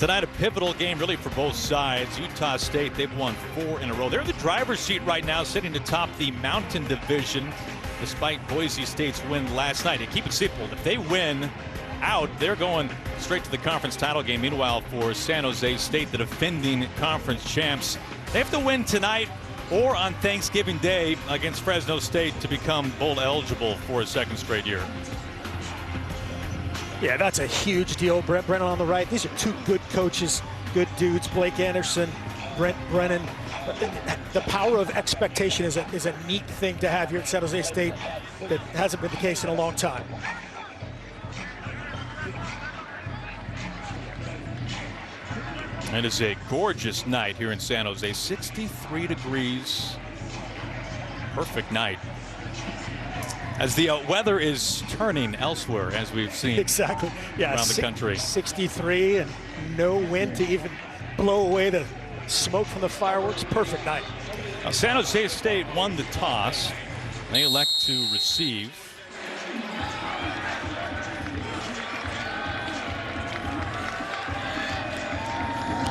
tonight a pivotal game really for both sides. Utah State, they've won 4 in a row. They're in the driver's seat right now, sitting atop the Mountain Division, despite Boise State's win last night. And keep it simple, if they win out, they're going straight to the conference title game. Meanwhile, for San Jose State, the defending conference champs, they have to win tonight or on Thanksgiving Day against Fresno State to become bowl eligible for a second straight year. Yeah, that's a huge deal. Brent Brennan on the right. These are two good coaches, good dudes. Blake Anderson, Brent Brennan. The power of expectation is a neat thing to have here at San Jose State that hasn't been the case in a long time. And it's a gorgeous night here in San Jose. 63 degrees. Perfect night. As the weather is turning elsewhere, as we've seen exactly, yeah, around the country. 63 and no wind to even blow away the smoke from the fireworks. Perfect night. Now, San Jose State won the toss. They elect to receive.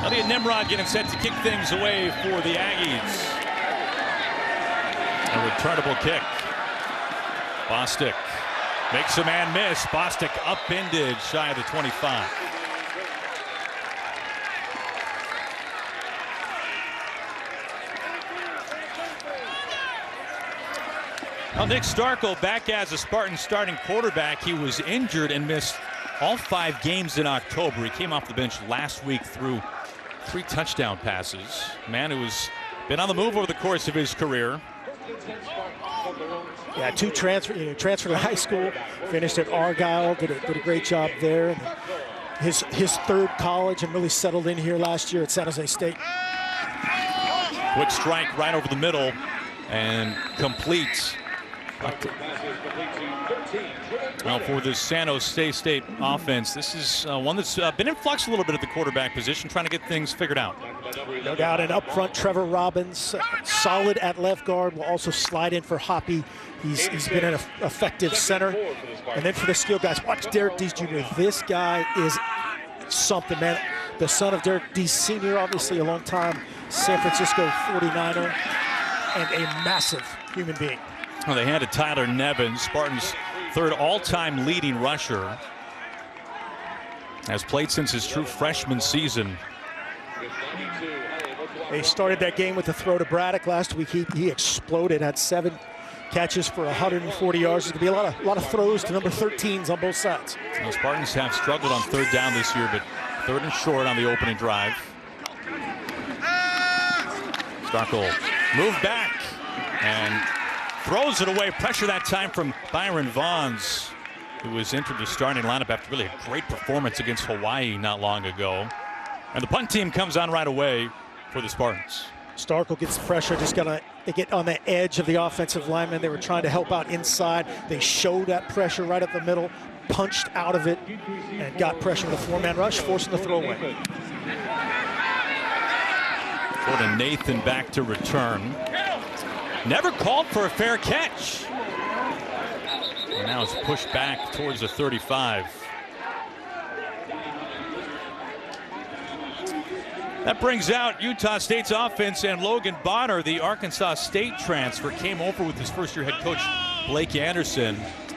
Elliot Nimrod getting set to kick things away for the Aggies. A returnable kick. Bostic makes a man miss. Bostic upended shy of the 25. Well, Nick Starkel back as a Spartan starting quarterback. He was injured and missed all 5 games in October. He came off the bench last week through 3 touchdown passes. Man who has been on the move over the course of his career. Yeah, 2 transferred to high school, finished at Argyle, did a great job there. His 3rd college and really settled in here last year at San Jose State. Quick strike right over the middle and complete. Well, for the San Jose State offense, this is one that's been in flux a little bit at the quarterback position, trying to get things figured out. No doubt, and up front, Trevor Robbins, solid at left guard, will also slide in for Hoppy. He's been an effective center. And then for the skill guys, watch Derek Dees Jr. This guy is something, man. The son of Derek Dees Sr., obviously a long time San Francisco 49er, and a massive human being. Well, they handed Tyler Nevins, Spartans' 3rd all-time leading rusher, has played since his true freshman season. They started that game with a throw to Braddock last week. He exploded, had 7 catches for 140 yards. There's going to be a lot of throws to number 13s on both sides. The Spartans have struggled on 3rd down this year, but 3rd and short on the opening drive. Starkel moved back and throws it away. Pressure that time from Byron Vaughns, who was entered the starting lineup after really a great performance against Hawaii not long ago. And the punt team comes on right away for the Spartans. Starkel gets pressure, just got to get on the edge of the offensive lineman. They were trying to help out inside. They showed that pressure right up the middle, punched out of it, and got pressure with a 4-man rush, forcing the throwaway. Jordan Nathan back to return. Never called for a fair catch. And now it's pushed back towards the 35. That brings out Utah State's offense, and Logan Bonner, the Arkansas State transfer, came over with his first-year head coach, Blake Anderson,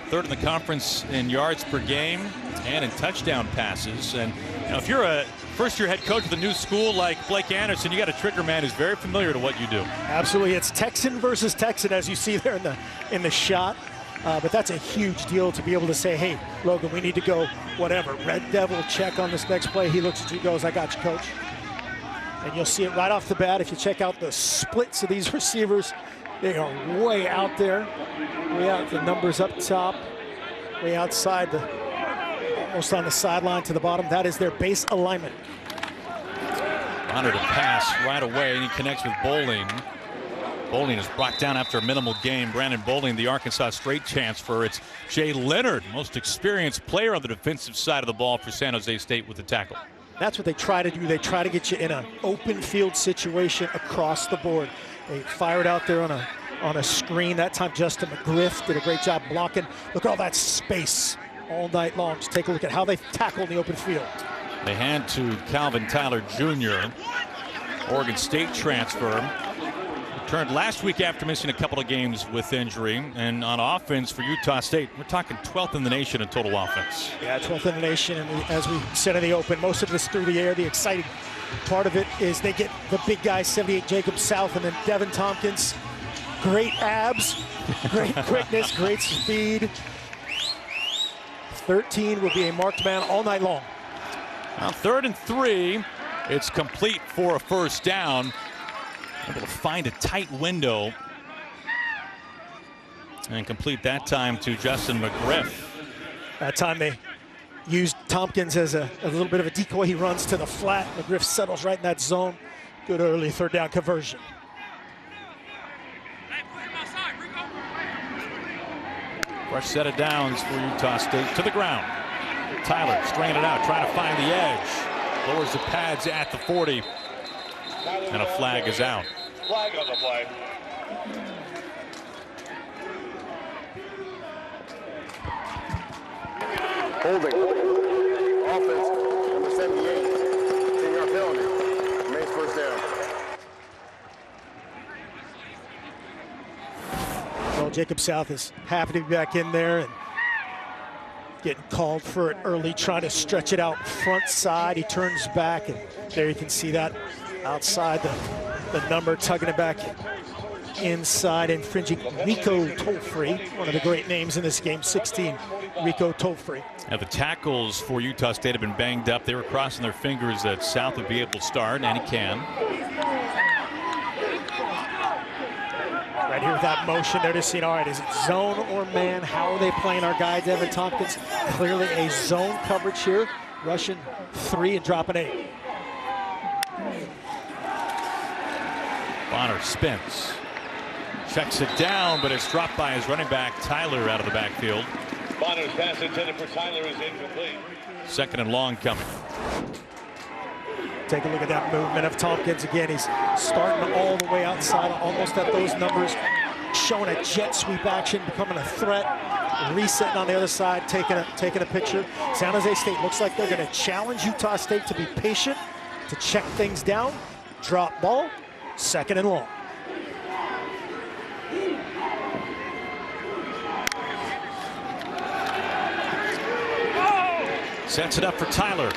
3rd in the conference in yards per game and in touchdown passes. And you know, if you're a first-year head coach with a new school like Blake Anderson, you got a trigger man who's very familiar to what you do. Absolutely, it's Texan versus Texan, as you see there in the shot. But that's a huge deal to be able to say, hey, Logan, we need to go whatever. Red Devil check on this next play. He looks at you, goes, I got you, coach. And you'll see it right off the bat if you check out the splits of these receivers. They are way out there, way out, the numbers up top, way outside, almost on the sideline to the bottom. That is their base alignment. Bonner to pass right away, and he connects with Bowling. Bowling is brought down after a minimal game. Brandon Bowling, the Arkansas State transfer. It's Jay Leonard, most experienced player on the defensive side of the ball for San Jose State with the tackle. That's what they try to do. They try to get you in an open field situation across the board. They fired out there on a screen. That time Justin McGriff did a great job blocking. Look at all that space all night long. Just take a look at how they tackle in the open field. They hand to Calvin Tyler Jr., Oregon State transfer. Returned last week after missing a couple of games with injury. And on offense for Utah State, we're talking 12th in the nation in total offense. Yeah, 12th in the nation. And as we said in the open, most of it's through the air. The exciting part of it is they get the big guy, 78 Jacob South, and then Devin Tompkins. Great abs, great quickness, great speed. 13 will be a marked man all night long. Now 3rd and 3. It's complete for a first down. Able to find a tight window and complete that time to Justin McGriff. That time they used Tompkins as a little bit of a decoy. He runs to the flat. McGriff settles right in that zone. Good early 3rd down conversion. Fresh set of downs for Utah State to the ground. Tyler straining it out, trying to find the edge. Lowers the pads at the 40. And a flag is out. Flag on the play. Holding. Offense, number 78. 10-yard penalty. Remains first down. Well, Jacob South is happy to be back in there and getting called for it early, trying to stretch it out front side. He turns back, and there you can see that outside the number, tugging it back inside, infringing Rico Tolfree, one of the great names in this game, 16, Rico Tolfree. Now the tackles for Utah State have been banged up. They were crossing their fingers that South would be able to start, and he can. Right here with that motion, they're just seeing, all right, is it zone or man? How are they playing our guy, Devin Tompkins? Clearly a zone coverage here. Rushing 3 and dropping 8. Bonner spins. Checks it down, but it's dropped by his running back, Tyler, out of the backfield. Bonner's pass intended for Tyler is incomplete. 2nd and long coming. Take a look at that movement of Tompkins. Again, he's starting all the way outside, almost at those numbers, showing a jet sweep action, becoming a threat, resetting on the other side, taking a picture. San Jose State looks like they're going to challenge Utah State to be patient, to check things down, drop ball, 2nd and long. Sets it up for Tyler.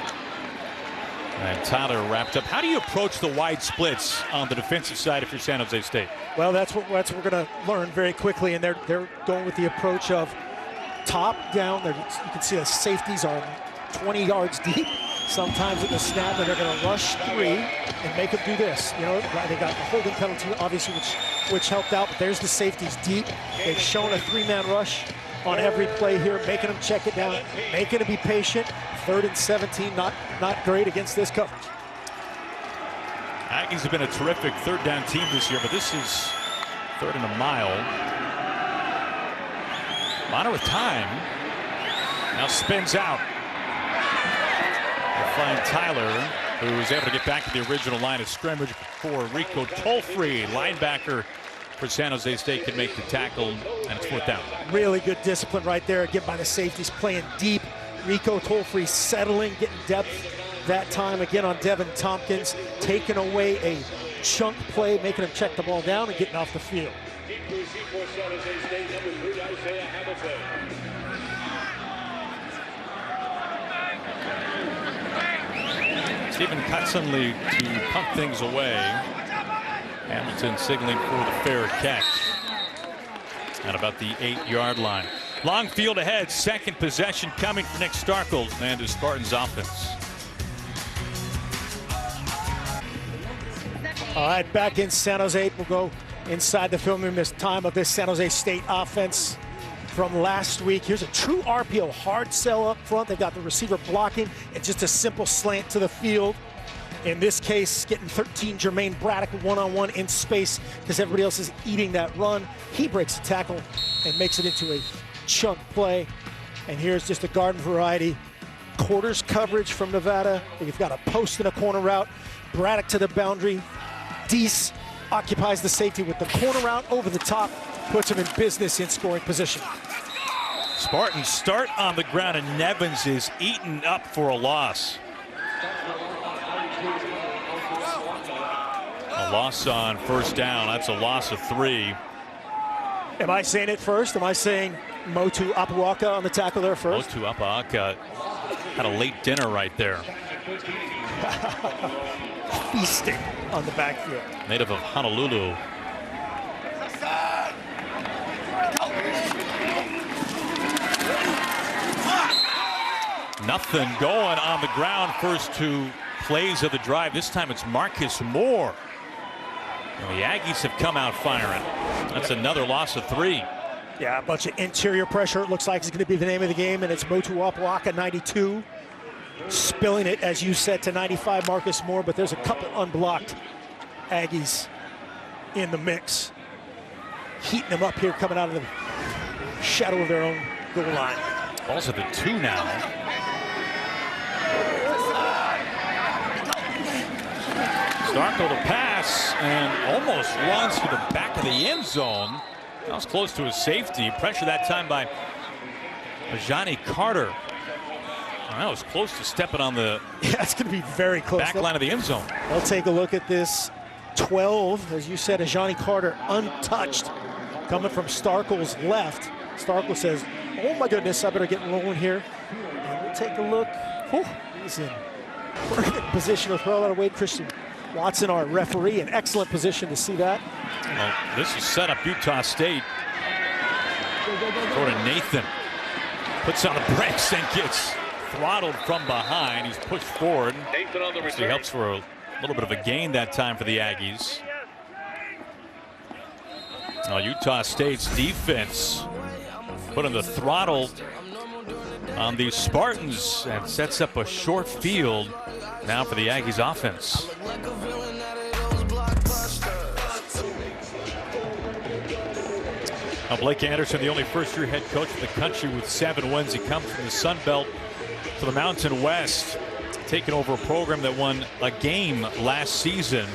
And Tyler wrapped up. How do you approach the wide splits on the defensive side if you're San Jose State? Well, that's what we're going to learn very quickly, and they're going with the approach of top down. You can see the safeties are 20 yards deep. Sometimes at the snap, and they're going to rush 3 and make them do this. You know, they got the holding penalty, obviously, which helped out. But there's the safeties deep. They've shown a 3-man rush on every play here, making them check it down, making them be patient. 3rd and 17, not great against this coverage. Aggies have been a terrific 3rd down team this year, but this is 3rd and a mile. Bonner with time. Now spins out. They'll find Tyler, who was able to get back to the original line of scrimmage before Rico Tolfree, linebacker for San Jose State, can make the tackle, and it's 4th down. Really good discipline right there, again by the safeties, playing deep. Rico Tolfree settling, getting depth that time again on Devin Tompkins, taking away a chunk play, making him check the ball down and getting off the field. Stephen Cutson-Lee to pump things away. Hamilton signaling for the fair catch at about the 8-yard line. Long field ahead, 2nd possession coming for Nick Starkles and his Spartans offense. All right, back in San Jose. We'll go inside the film room this time of this San Jose State offense from last week. Here's a true RPO, hard sell up front. They've got the receiver blocking and just a simple slant to the field. In this case, getting 13, Jermaine Braddock one-on-one in space because everybody else is eating that run. He breaks the tackle and makes it into a chunk play. And here's just a garden variety quarters coverage from Nevada. You've got a post and a corner route. Braddock to the boundary. Deese occupies the safety with the corner route over the top, puts him in business in scoring position. Spartans start on the ground, and Nevins is eaten up for a loss. A loss on first down. That's a loss of 3. Am I saying it first? Am I saying Motu Apuaka on the tackle there first? Motu Apuaka had a late dinner right there. Feasting on the backfield. Native of Honolulu. Nothing going on the ground. First 2 plays of the drive. This time it's Marcus Moore. And the Aggies have come out firing. That's another loss of 3. Yeah, a bunch of interior pressure. It looks like it's going to be the name of the game, and it's Motu Apuaka, 92. Spilling it, as you said, to 95, Marcus Moore, but there's a couple unblocked Aggies in the mix. Heating them up here, coming out of the shadow of their own goal line. Ball's at the 2 now. Starkle to pass and almost runs to the back of the end zone. That was close to his safety. Pressure that time by Johnny Carter. That was close to stepping on the it's going to be very close. Back line of the end zone. I'll take a look at this. 12, as you said, Johnny Carter untouched, coming from Starkle's left. Starkle says, "Oh my goodness, I better get rolling here." And we'll take a look. Whew, he's in perfect position to throw that away. Christian Watson, our referee, an excellent position to see that. Well, this is set up Utah State. Throw to Nathan. Puts on the brakes and gets throttled from behind. He's pushed forward. Nathan on the So he helps for a little bit of a gain that time for the Aggies. Now Utah State's defense putting the throttle on the Spartans and sets up a short field now for the Aggies offense. Now Blake Anderson, the only first-year head coach in the country with 7 wins. He comes from the Sun Belt to the Mountain West, taking over a program that won a game last season.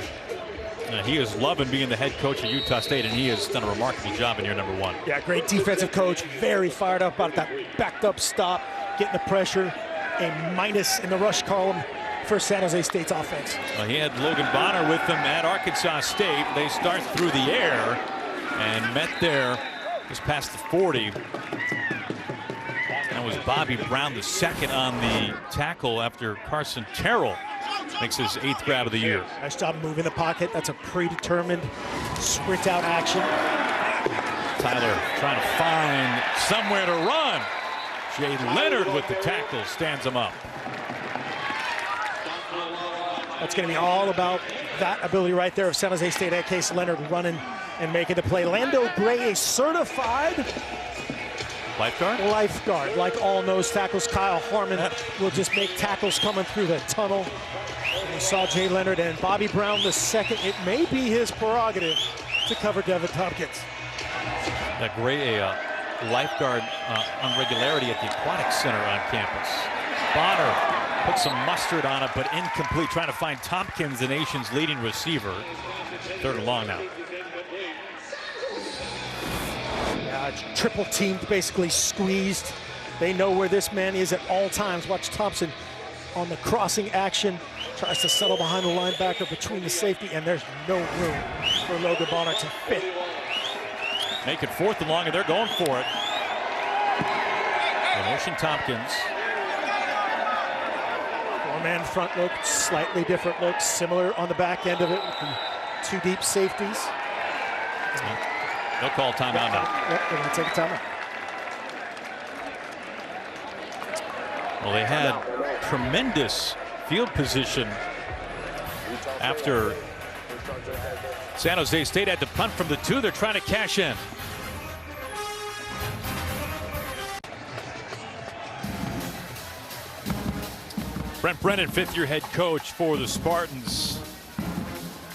He is loving being the head coach at Utah State, and he has done a remarkable job in year number 1. Yeah, great defensive coach. Very fired up about that backed up stop, getting the pressure. A minus in the rush column for San Jose State's offense. Well, he had Logan Bonner with them at Arkansas State. They start through the air and met there just past the 40. That was Bobby Brown, the second on the tackle after Carson Terrell makes his 8th grab of the year. Nice job moving the pocket. That's a predetermined sprint out action. Tyler trying to find somewhere to run. Jay Leonard with the tackle stands him up. That's going to be all about that ability right there of San Jose State. That case, Leonard running and making the play. Lando Gray, a certified lifeguard. Like all nose tackles, Kyle Harmon will just make tackles coming through the tunnel. We saw Jay Leonard and Bobby Brown the second. It may be his prerogative to cover Devin Tompkins. That Gray, a lifeguard on regularity at the Aquatic Center on campus. Bonner put some mustard on it, but incomplete, trying to find Tompkins, the nation's leading receiver. 3rd and long now. Triple teamed, basically squeezed. They know where this man is at all times. Watch Thompson on the crossing action. Tries to settle behind the linebacker between the safety, and there's no room for Logan Bonner to fit. Make it 4th and long, and they're going for it. Motion Tompkins. 4-man front look, slightly different look, similar on the back end of it with the 2 deep safeties. They'll call timeout now. Yep, they're going to take a timeout. Well, they had tremendous field position after San Jose State had to punt from the 2. They're trying to cash in. Brent Brennan, 5th-year head coach for the Spartans.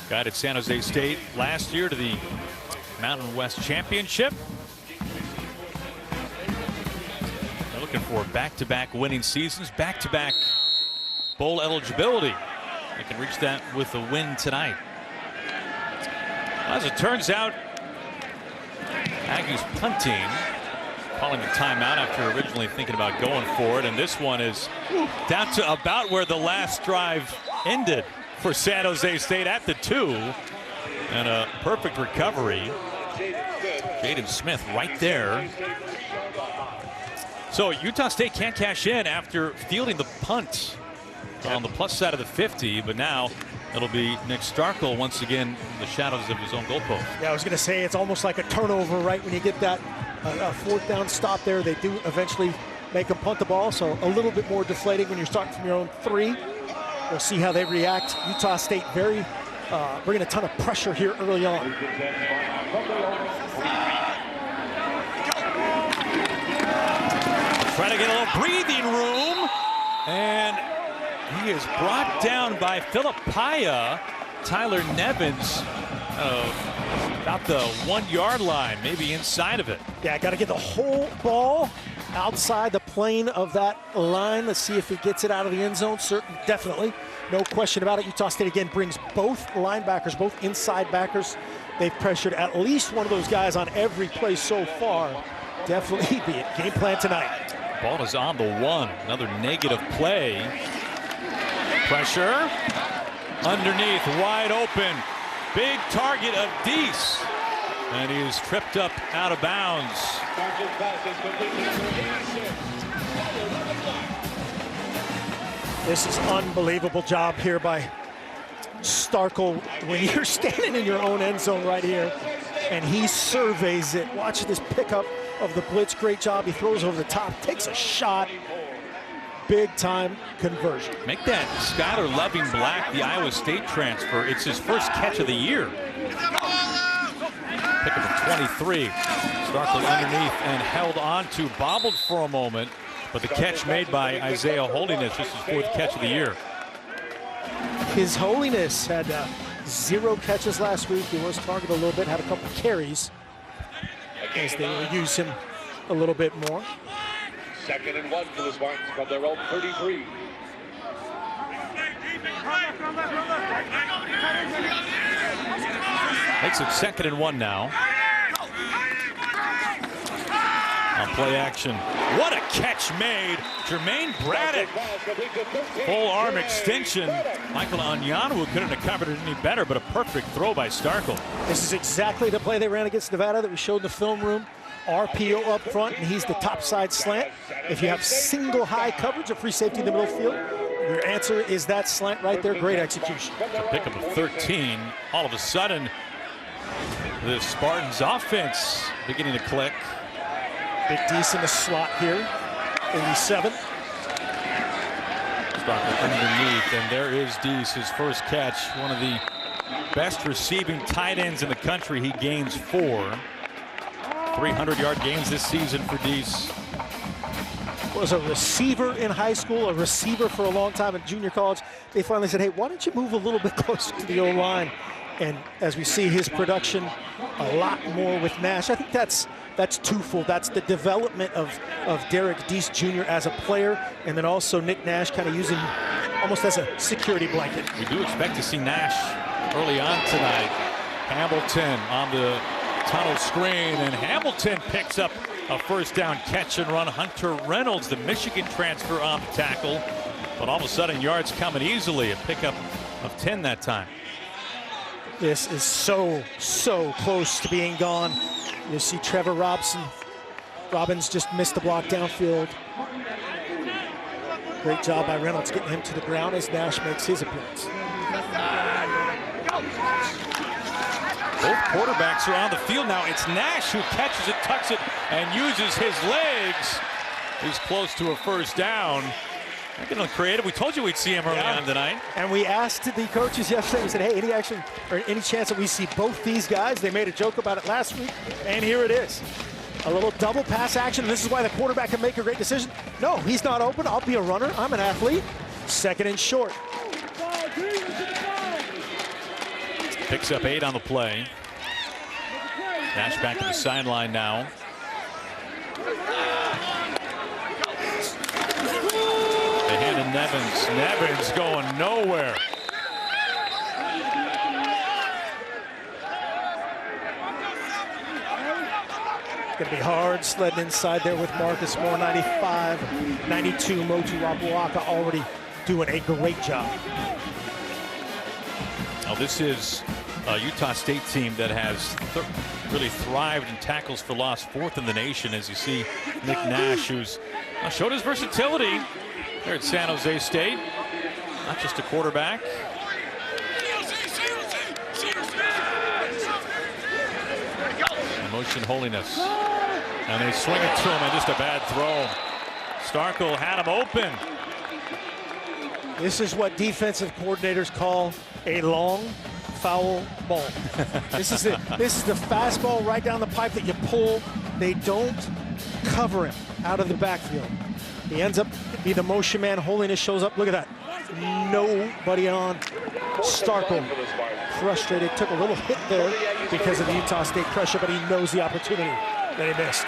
Guided San Jose State last year to the Mountain West Championship. They're looking for back-to-back winning seasons, back-to-back bowl eligibility. They can reach that with a win tonight. As it turns out, Aggies punting. calling the timeout after originally thinking about going for it. And this one is down to about where the last drive ended for San Jose State at the 2. And a perfect recovery. Jaden Smith right there. So Utah State can't cash in after fielding the punt on the plus side of the 50, but now it'll be Nick Starkel once again in the shadows of his own goalpost. Yeah, I was going to say it's almost like a turnover, right? When you get that fourth down stop there, they do eventually make them punt the ball, so a little bit more deflating when you're starting from your own 3. We'll see how they react. Utah State bringing a ton of pressure here early on. Trying to get a little breathing room, and he is brought down by Philip Paya. Tyler Nevins about the 1-yard line, maybe inside of it. Yeah, got to get the whole ball outside the plane of that line. Let's see if he gets it out of the end zone. Definitely, no question about it. Utah State again brings both linebackers, both inside backers. They've pressured at least one of those guys on every play so far. Definitely be it. Game plan tonight. Ball is on the 1. Another negative play. Pressure. Underneath, wide open. Big target of Deese. And he is tripped up out of bounds. This is unbelievable job here by Starkel when you're standing in your own end zone right here. And he surveys it. Watch this pickup of the blitz. Great job. He throws over the top, takes a shot. Big time conversion. Make that Skylar Loving Black, the Iowa State transfer. It's his first catch of the year. Pick up of 23. Starkel underneath and held on to, bobbled for a moment, but the catch made by Isaiah Holiness, just his 4th catch of the year. His Holiness had 0 catches last week. He was targeted a little bit, had a couple carries as they will use him a little bit more. 2nd and 1 for the Spartans from their own 33. Makes it 2nd and 1 now. On play action. What a catch made. Jermaine Braddock. Full arm extension. Michael Onyanwu couldn't have covered it any better, but a perfect throw by Starkel. This is exactly the play they ran against Nevada that we showed in the film room. RPO up front, and he's the top side slant. If you have single high coverage of free safety in the middle field, your answer is that slant right there. Great execution. A pickup of 13. All of a sudden, the Spartans offense beginning to click. Big Deese in the slot here. 87. Starkel underneath, and there is Deese, his first catch. One of the best receiving tight ends in the country. He gains 4. 300-yard gains this season for Deese. Was a receiver in high school, a receiver for a long time in junior college. They finally said, hey, why don't you move a little bit closer to the O-line? And as we see his production a lot more with Nash, I think that's twofold. That's the development of Derek Deese Jr. as a player, and then also Nick Nash kind of using almost as a security blanket. We do expect to see Nash early on tonight. Hamilton on the tunnel screen, and Hamilton picks up a first down catch and run. Hunter Reynolds, the Michigan transfer, on the tackle, but all of a sudden yards coming easily. A pickup of 10 that time. This is so close to being gone. You see Trevor Robbins just missed the block downfield. Great job by Reynolds getting him to the ground as Nash makes his appearance. Both quarterbacks are on the field now. It's Nash who catches it, tucks it, and uses his legs. He's close to a first down. Getting a little creative. We told you we'd see him early on tonight. And we asked the coaches yesterday, we said, hey, any action or any chance that we see both these guys? They made a joke about it last week, and here it is. A little double pass action. This is why the quarterback can make a great decision. No, he's not open. I'll be a runner. I'm an athlete. 2nd and short. Picks up 8 on the play. Nash back to the sideline now. They hand to Nevins. Nevins going nowhere. going to be hard sledding inside there with Marcus Moore. 95, 92. Motu Wapuaka already doing a great job. Now this is a Utah State team that has really thrived in tackles for loss, 4th in the nation, as you see Nick Nash, who's showed his versatility there at San Jose State. Not just a quarterback. Motion holiness. And they swing it to him, and just a bad throw. Starkle had him open. This is what defensive coordinators call a long foul ball. This is it. This is the fastball right down the pipe that you pull. They don't cover him out of the backfield. He ends up being the motion man. Holiness shows up. Look at that. Nobody on. Starkle frustrated, took a little hit there because of the Utah State pressure, but he knows the opportunity that he missed.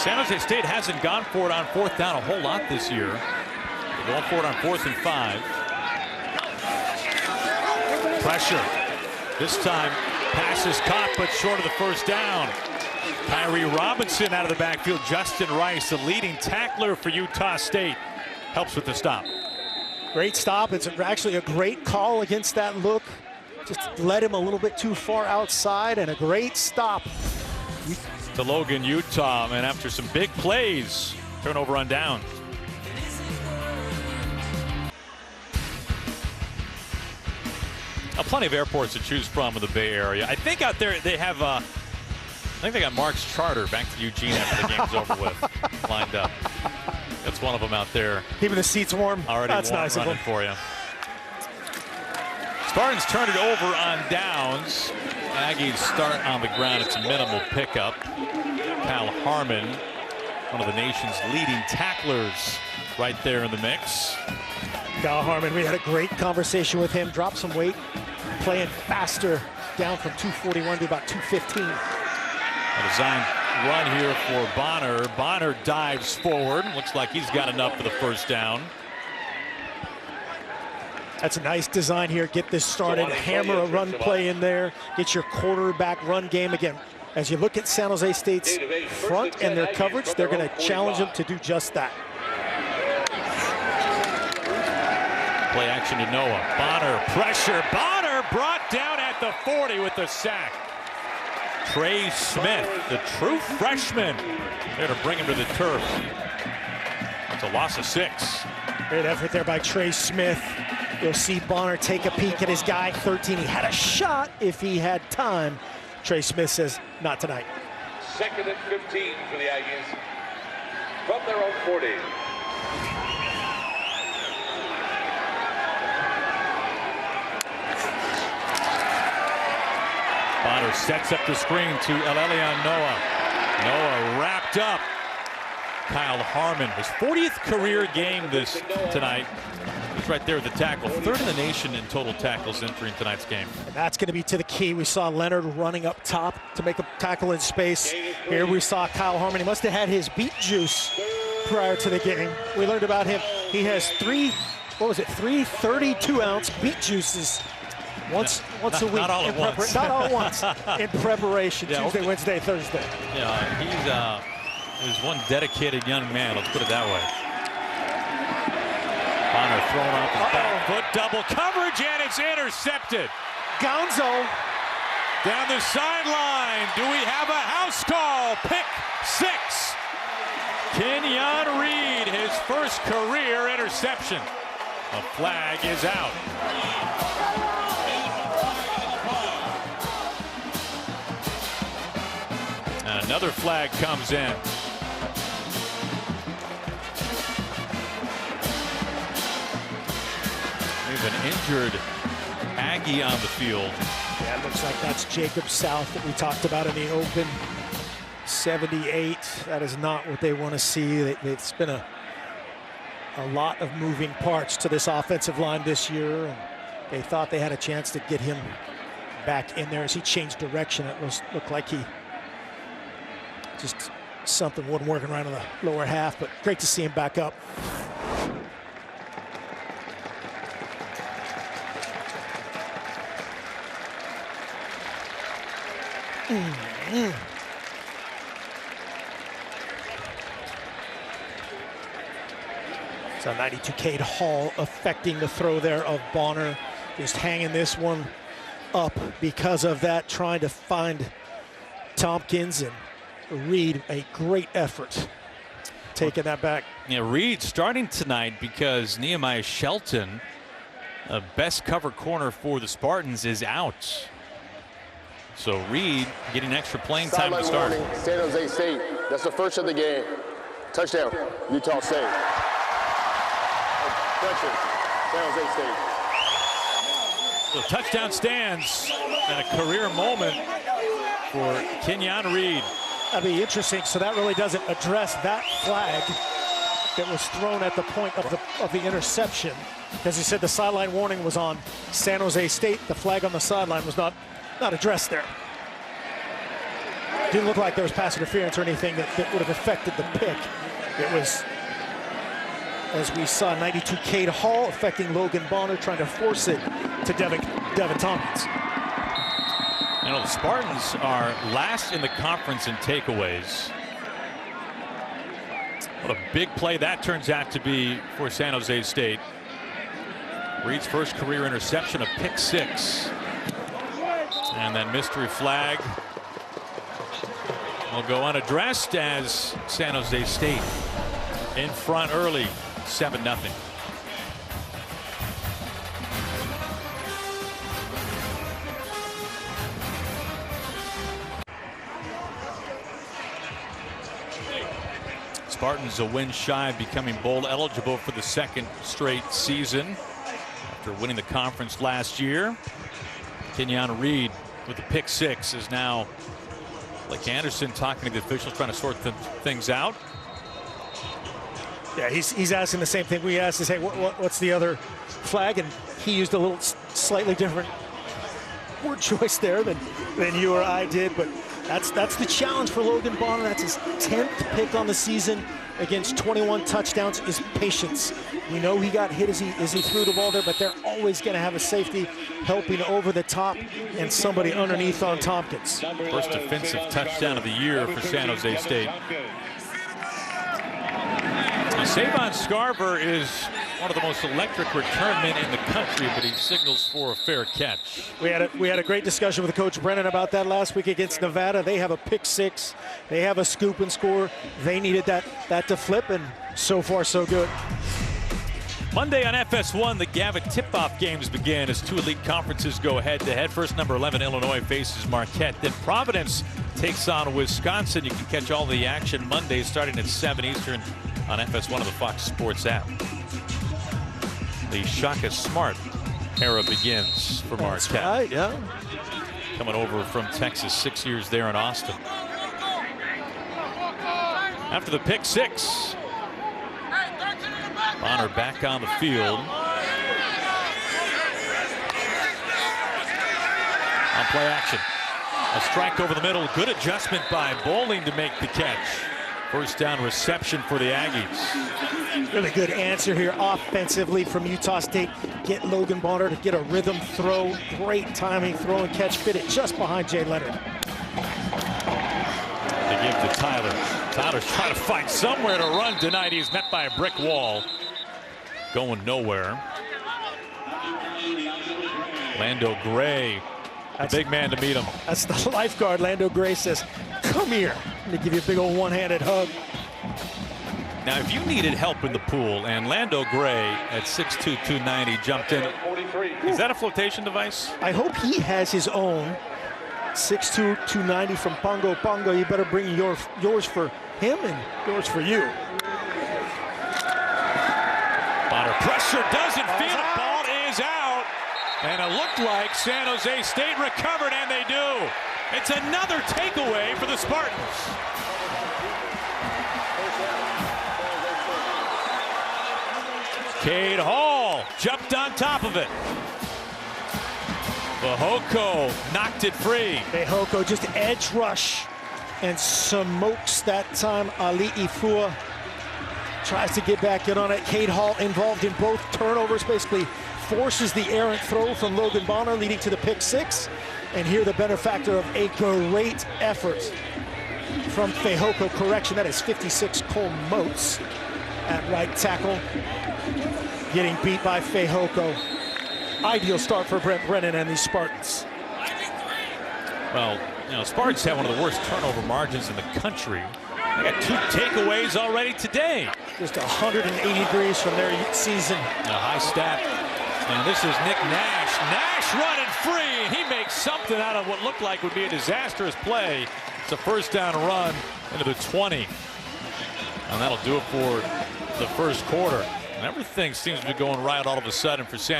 San Jose State hasn't gone for it on 4th down a whole lot this year. They're going for it on 4th and 5. Pressure. This time, pass is caught, but short of the first down. Kyrie Robinson out of the backfield. Justin Rice, the leading tackler for Utah State, helps with the stop. Great stop. It's actually a great call against that look. Just led him a little bit too far outside, and a great stop. To Logan, Utah, and after some big plays, turnover on down. Plenty of airports to choose from in the Bay Area. I think out there they have, I think they got Mark's charter back to Eugene after the game's over with, lined up. That's one of them out there. Keeping the seats warm. Already That's warm, nice running for you. Spartans turn it over on downs. Aggies start on the ground. It's a minimal pickup. Kyle Harmon, one of the nation's leading tacklers, right there in the mix. Kyle Harmon, we had a great conversation with him. Dropped some weight, playing faster, down from 241 to about 215. A design run here for Bonner. Bonner dives forward. Looks like he's got enough for the first down. That's a nice design here. Get this started. Hammer a run play in there. Get your quarterback run game again. As you look at San Jose State's front and their coverage, they're going to challenge them to do just that. Play action to Noah. Bonner, pressure. Bonner brought down at the 40 with the sack. Trey Smith, the true freshman, there to bring him to the turf. That's a loss of 6. Great effort there by Trey Smith. You'll see Bonner take a peek at his guy, 13. He had a shot if he had time. Trey Smith says, not tonight. 2nd and 15 for the Aggies from their own 40. Bonner sets up the screen to Elelion Noah. Noah wrapped up. Kyle Harmon, his 40th career game tonight. He's right there at the tackle. 3rd in the nation in total tackles entering tonight's game. And that's going to be to the key. We saw Leonard running up top to make a tackle in space. Here we saw Kyle Harmon. He must have had his beet juice prior to the game. We learned about him. He has three 32-ounce beet juices once a week. Not all at once. Not all at once. In preparation, Yeah, Tuesday, Wednesday, Thursday. Yeah, he's one dedicated young man, let's put it that way. Bonner throwing off his back foot, double coverage, and it's intercepted. Gonzo Down the sideline, do we have a house call? Pick 6. Kenyon Reed, his first career interception. A flag is out. And another flag comes in. We have an injured Aggie on the field. Yeah, it looks like that's Jacob South that we talked about in the open. 78. That is not what they want to see. It's been a lot of moving parts to this offensive line this year, and they thought they had a chance to get him back in there. As he changed direction, it looked like he just something wasn't working right on the lower half, but great to see him back up. So 92 Cade Hall affecting the throw there of Bonner, just hanging this one up because of that, trying to find Tompkins, and Reed, a great effort taking that back. Yeah, Reed starting tonight because Nehemiah Shelton, a best cover corner for the Spartans, is out. So Reed getting extra playing time to start. Warning, San Jose State. That's the first of the game. Touchdown, Utah State. Touchdown, San Jose State. So touchdown stands and a career moment for Kenyon Reed. That'd be interesting. So that really doesn't address that flag that was thrown at the point of the interception. As he said, the sideline warning was on San Jose State. The flag on the sideline was not addressed there. Didn't look like there was pass interference or anything that would have affected the pick. It was, as we saw, 92 Cade Hall affecting Logan Bonner, trying to force it to Devin Tompkins. You know, the Spartans are last in the conference in takeaways. What a big play that turns out to be for San Jose State. Reed's first career interception, a pick six. And then mystery flag will go unaddressed as San Jose State in front early, 7-0. Spartans a win shy of becoming bowl eligible for the second straight season after winning the conference last year. Kenyon Reed with the pick six is now Blake Anderson talking to the officials, trying to sort things out. Yeah, he's asking the same thing we asked, is, hey, what's the other flag? And he used a little slightly different word choice there than you or I did, but that's the challenge for Logan Bonner. That's his 10th pick on the season against 21 touchdowns, is patience. We know he got hit as he threw the ball there, but they're always going to have a safety helping over the top and somebody underneath on Tompkins. First defensive touchdown of the year for San Jose State. Savon Scarver is one of the most electric return men in the country, but he signals for a fair catch. We had a great discussion with Coach Brennan about that last week against Nevada. They have a pick six. They have a scoop and score. They needed that to flip, and so far so good. Monday on FS1, the Gavitt tip-off games begin as two elite conferences go head-to-head. First, number 11 Illinois faces Marquette. Then Providence takes on Wisconsin. You can catch all the action Monday starting at 7 Eastern on FS1 of the Fox Sports app. The Shaka Smart era begins for Marquette. That's right, yeah. Coming over from Texas, 6 years there in Austin. After the pick six, Bonner back on the field. On play action. A strike over the middle. Good adjustment by Bowling to make the catch. First down reception for the Aggies. Really good answer here offensively from Utah State. Get Logan Bonner to get a rhythm throw. Great timing, throw and catch, fit it just behind Jay Leonard. They give to Tyler. Tyler's trying to find somewhere to run tonight. He's met by a brick wall. Going nowhere. Lando Gray, the big man to meet him. That's the lifeguard. Lando Gray says, come here. I'm going to give you a big old one-handed hug. Now, if you needed help in the pool, and Lando Gray at 6'2", 290 jumped in, is that a flotation device? I hope he has his own 6'2", 290 from Pongo Pongo. You better bring yours for him and yours for you. Bonner pressure doesn't feel it. Ball is out. And it looked like San Jose State recovered, and they do. It's another takeaway for the Spartans. Cade Hall jumped on top of it. Fehoko knocked it free. Fehoko just edge rush and smokes that time. Ali Ifua tries to get back in on it. Cade Hall involved in both turnovers, basically forces the errant throw from Logan Bonner, leading to the pick six. And here the benefactor of a great effort from Fehoko. Correction, that is 56 Cole Motes at right tackle. getting beat by Fehoko. Ideal start for Brent Brennan and these Spartans. Well, you know, Spartans have one of the worst turnover margins in the country. They got 2 takeaways already today. Just 180 degrees from their season. A high stat. And this is Nick Nash. Nash running free, and he makes something out of what looked like would be a disastrous play. It's a first down run into the 20. And that'll do it for the first quarter. And everything seems to be going right all of a sudden for San